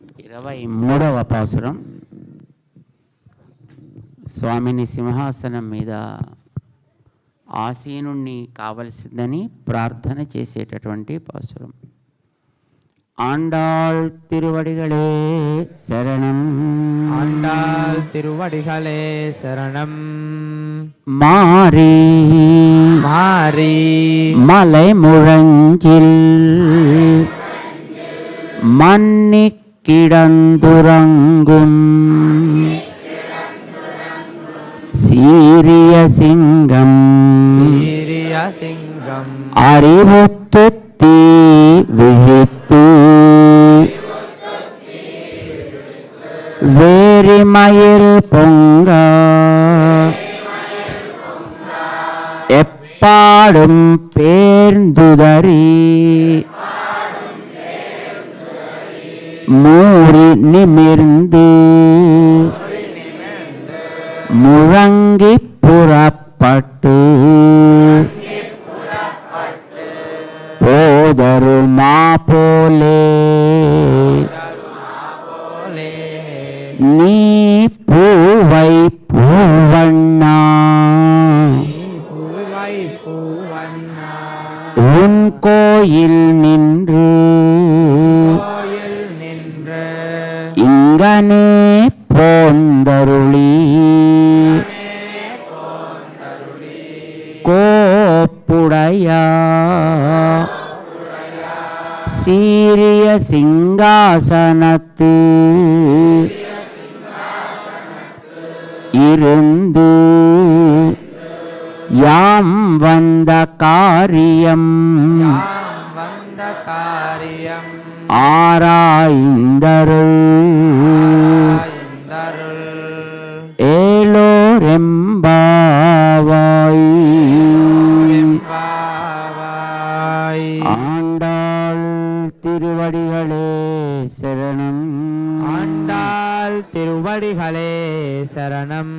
23వ పాసురం. స్వామిని సింహాసనం మీద ఆసీనుణ్ణి కావలసిందని ప్రార్థన చేసేటటువంటి పాసురం. ஆண்டாள் திருவடிகளே சரணம். ஆண்டாள் திருவடிகளே சரணம். மாறி மாறி மலை முழஞ்சில் மன்னி கிடந்துறங்கும் சீரிய சிங்கம் சீரிய சிங்கம் அறிவுத்துத்தி விழித்து வேரிமயிர் பொங்க எப்பாடும் பேர்ந்துதறி மூறி நிமிர்ந்து முழங்கி புறப்பட்டு போதருமா போலே நீ பூவை பூவண்ணா உன் கோயில் நின்று இங்கனே போந்தருளி கோப்புடையா சீரிய சிங்காசனத்து இருந்து யாம் வந்த காரியம் ஆராய்ந்தருள் ஏலோரெம்பாவாய். ஆண்டாள் திருவடிகளே சரணம். ஆண்டாள் திருவடிகளே சரணம்.